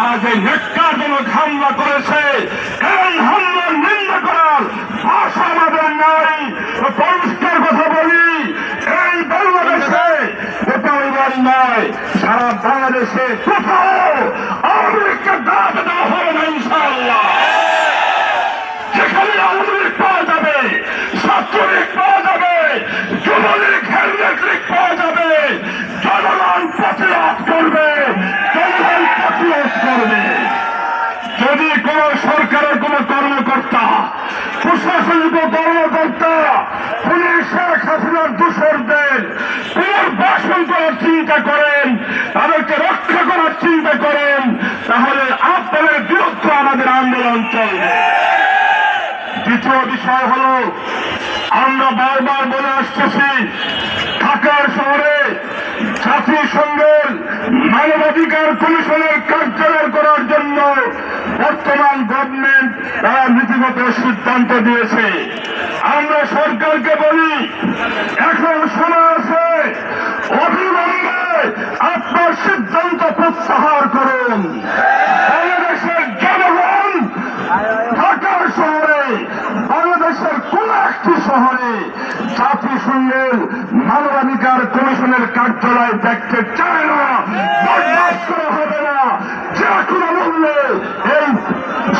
আজ এই নেককারজনক হামলা করেছে, কারণ হামলার নিন্দা করার ভাষা আমাদের নাই। পরিষ্কার কথা বলি, এই বাংলাদেশে গোপালগঞ্জ নয়, সারা বাংলাদেশে কোথাও আওয়ামী লীগকে দাঁড়াতে দেওয়া হবে না ইনশাআল্লাহ। যেখানে আওয়ামী লীগ পাওয়া যাবে, ছাত্রলীগ পাওয়া যাবে, যুবলীগ, হেলমেট লীগ পাওয়া যাবে, জনগণ প্রতিরোধ করবে, জনগণ প্রতিরোধ করবে। যদি কোন সরকারের কোন কর্মকর্তা, প্রশাসনিক কর্মকর্তা পুলিশ শেখ হাসিনার দূষরদের পুনর্বাসন করার চিন্তা করেন, তাদেরকে রক্ষা করার চিন্তা করেন, তাহলে আপনাদের বিরুদ্ধে আমাদের আন্দোলন চলবে। দ্বিতীয় বিষয় হল, আমরা বারবার বলে আসতেছি, ঢাকার শহরে জাতিসংঘের মানবাধিকার কমিশনের কার্যালয় করার জন্য বর্তমান গভর্নমেন্ট তারা নীতিগত সিদ্ধান্ত দিয়েছে। আমরা সরকারকে বলি, এখন সময় আছে, অবিলম্বে আপনার সিদ্ধান্ত প্রত্যাহার করুন। বাংলাদেশের জনগণ ঢাকার শহরে, বাংলাদেশের কোন একটি শহরে জাতিসংঘের মানবাধিকার কমিশনের কার্যালয় দেখতে চায় না, বরদাস্ত করা হবে না। যে কোনো মূল্যে এই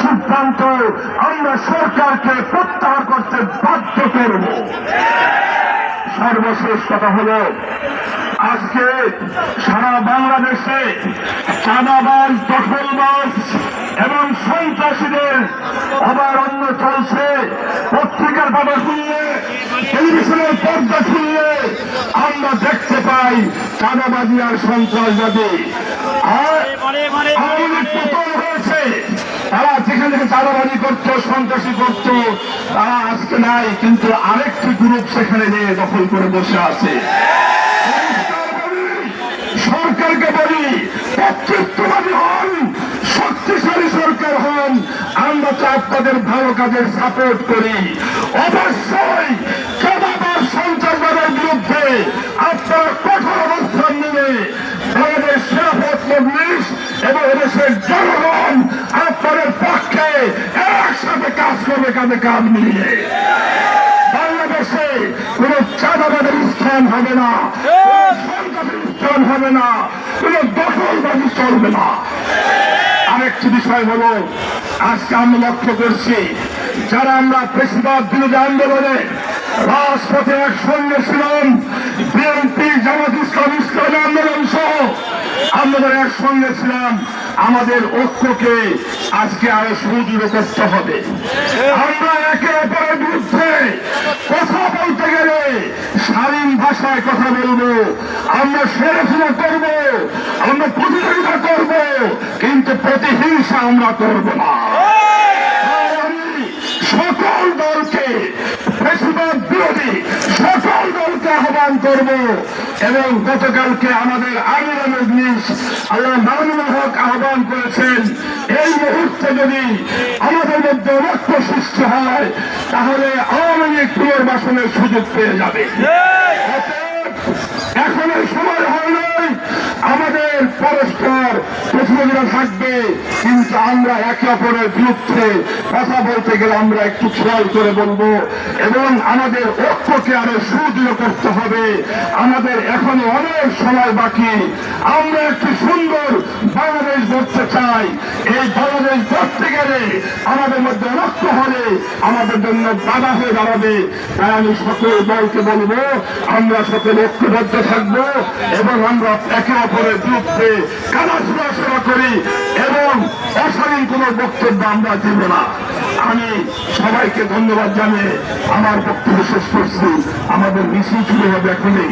সিদ্ধান্ত আমরা সরকারকে প্রত্যাহার করতে বাধ্য করব। সর্বশেষ কথা হল, আজকে সারা বাংলাদেশে চাঁদাবাজ, দখলবাজ এবং সন্ত্রাসীদের অভয়ারণ্য চলছে। পত্রিকার পাতা খুললে, টেলিভিশনের পর্দা খুললে আমরা দেখতে পাই চাঁদাবাজি আর সন্ত্রাসবাদী। আওয়ামী লীগ পতন হয়েছে, তারা যেখানে চাঁদাবাজি করত, সন্ত্রাসী করত, তারা আজকে নাই, কিন্তু আরেকটি গ্রুপ সেখানে নিয়ে দখল করে বসে আছে। সরকারকে বলি, কর্তৃত্ববাদী হন, শক্তিশালী সরকার হন, আমরা তো আপনাদের ভালো কাজের সাপোর্ট করি। অবশ্যই চাঁদাবাজ, সন্ত্রাসবাদের বিরুদ্ধে আপনারা কঠোর অবস্থান নিলে আমাদের খেলাফত মজলিস এবং এদেশের জনগণ আপনাদের পক্ষে একসাথে কাজ করবে, কাঁধে কাঁধ মিলিয়ে। বাংলাদেশে কোন চাঁদাবাদের স্থান হবে না, সন্ত্রাসের স্থান হবে না, কোন দখলবাজি চলবে না। আরেকটি বিষয় হল, আজকে আমরা লক্ষ্য করছি, যারা আমরা ফ্যাসিবাদ বিরোধী আন্দোলনে রাজপথে একসঙ্গে ছিলাম, বিএনপি, জামাত ইসলামী, ইসলামী আন্দোলন সহ আমরা একসঙ্গে ছিলাম, আমাদের ঐক্যকে আজকে আরো সুদৃঢ় করতে হবে। আমরা একে অপরের বিরুদ্ধে কথা বলতে গেলে শালীন ভাষায় কথা বলবো, আমরা সমালোচনা করব, আমরা প্রতিযোগিতা করব, কিন্তু প্রতিহিংসা আমরা করব না। সকল দলকে, ফ্যাসিবাদ বিরোধী সকল দলকে আহ্বান করব। এবং গতকালকে আমাদের আমির মজলিস আল্লাহ মামুনুল হক আহ্বান করেছেন, এই মুহূর্তে যদি আমাদের মধ্যে ঐক্য সৃষ্টি হয়, তাহলে আওয়ামী লীগ পুনর্বাসনের সুযোগ পেয়ে যাবে। এখন এই সময় হয় নাই, আমাদের পরস্পর প্রতিযোগিতা থাকবে, কিন্তু আমরা একে অপরের বিরুদ্ধে কথা বলতে গেলে আমরা একটু খেয়াল করে বলবো এবং আমাদের ঐক্যকে আরো সুদৃঢ় করতে হবে। আমাদের এখনো অনেক সময় বাকি। আমরা একটি সুন্দর বাংলাদেশ গড়তে চাই। এই বাংলাদেশ গড়তে গেলে আমাদের মধ্যে ঐক্য হলে আমাদের জন্য বাধা হয়ে দাঁড়াবে। তাই আমি সকল দলকে বলবো, আমরা সকল ঐক্যবদ্ধ থাকবো এবং আমরা একে অপরের বিরুদ্ধে কারা সরাসরি করি এবং অশালীন কোন বক্তব্য আমরা দিব না। আমি সবাইকে ধন্যবাদ জানিয়ে আমার বক্তব্য শেষ করছি। আমাদের মিছিল শুরু হবে এখনই।